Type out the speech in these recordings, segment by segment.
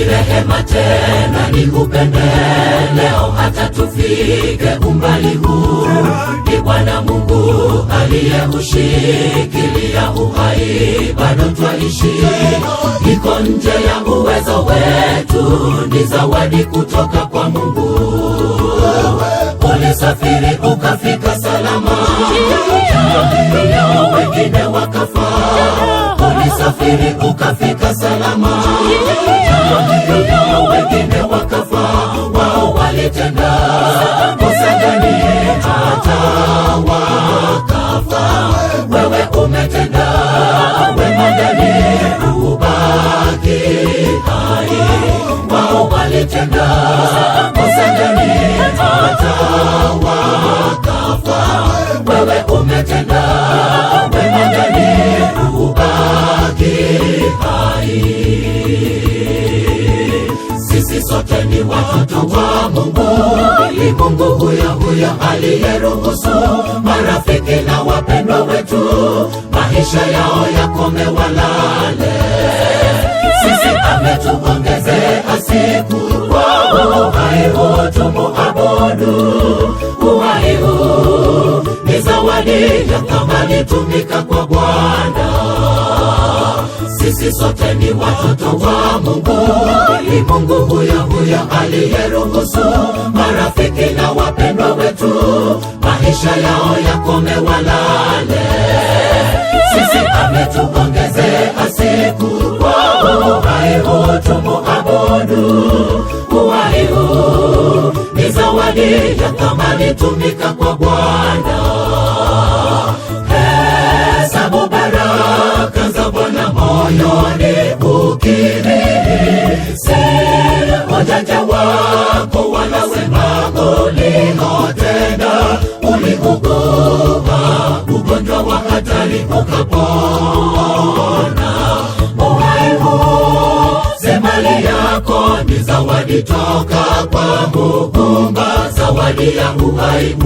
rehema tena ni upendeleo, hata tufike umbali huu. Ni Bwana Mungu aliyeushikilia uhai, bado twaishi. Iko nje ya uwezo wetu, ni zawadi kutoka kwa Mungu. Ulisafiri ukafika salama, wengine wakafa. Ulisafiri ukafika salama, wengine wakafa. Wao walitenda kosa gani hata wakafa? Wewe umetenda wema gani ubaki hai? Wao walitenda kosa gani hata wakafa? Wewe umetenda wema gani ubaki hai? Sisi sote ni watoto wa Mungu. Ni Mungu huyo aliyeruhusu marafiki na wapendwa wetu maisha yao yakome walale. Sisi ametuongezea siku kwa uhai huu, tumuabudu. Uhai huu ni zawadi ya thamani, tumika kwa Bwana. Sisi sote ni watoto wa Mungu. Ni Mungu huyo aliyeruhusu marafiki na wapendwa wetu maisha yao yakome walale. Sisi ametuongezea siku kwa uhai huu, tumuabudu. Uhai huu ni zawadi ya thamani, tumika kwa Bwana. Hesabu baraka za Bwana moyoni ukiri, si ujanja wako wala wema uliotenda. Uliugua ugonjwa wa hatari ukapona. Uhai huu si mali yako, ni zawadi toka kwa Muumba. Zawadi ya uhai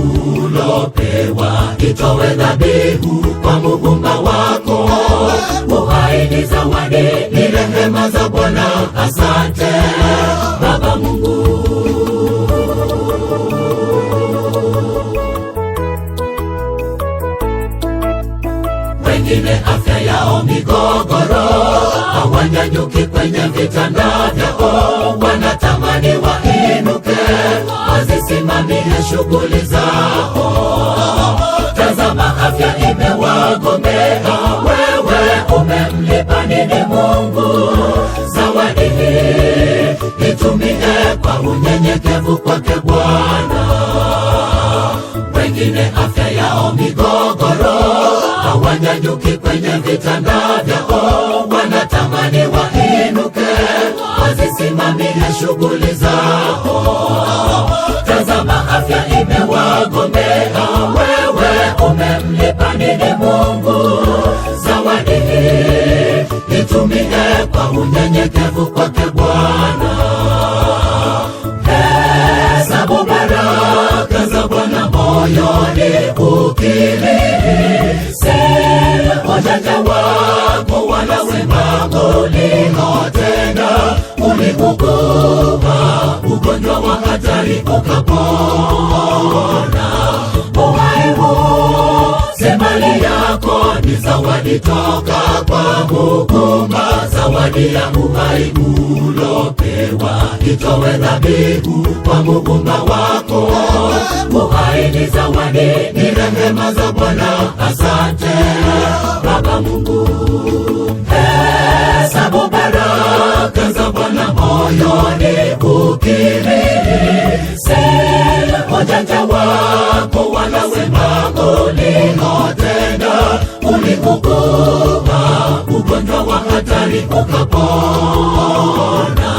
ulopewa, itowe dhabihu kwa Muumba wako. Uhai ni zawadi, ni rehema za Bwana. Asante Baba Mungu. Wengine afya yao migogoro, hawanyanyuki kwenye vitanda vyao. Wanatamani wainuke, wazisimamie shughuli zao. Tazama afya imewagomea, wewe umemlipa nini Mungu? Zawadi hii itumie kwa unyenyekevu kwake Bwana. Wengine afya yao migogoro, hawanyanyuki kwenye vitanda vyao. Wanatamani wainuke, wazisimamie shughuli zao. Tazama afya imewagomea, wewe umemlipa nini Mungu? Zawadi hii itumie kwa unyenyekevu kwake Bwana. Hesabu baraka za Bwana moyoni ukiri, si ujanja wako wala wema uliotenda. Uliugua ugonjwa wa hatari ukapona. Uhai huu si mali yako, ni zawadi toka kwa Muumba. Zawadi ya uhai ulopewa, itowe dhabihu kwa Muumba wako. Uhai ni zawadi, ni rehema za Bwana. Asante Baba Mungu. Hesabu baraka za Bwana moyoni ukiri, si ujanja wako wala wema uliotenda. Uliugua ugonjwa wa hatari ukapona.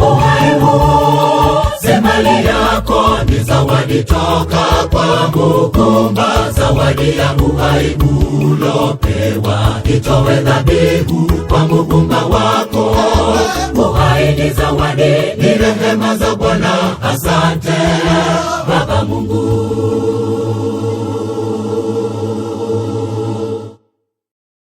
Uhai huu si mali yako, ni zawadi toka kwa Muumba. Zawadi ya uhai ulopewa, itowe dhabihu kwa Muumba wako. Uhai ni zawadi, ni rehema za Bwana. Asante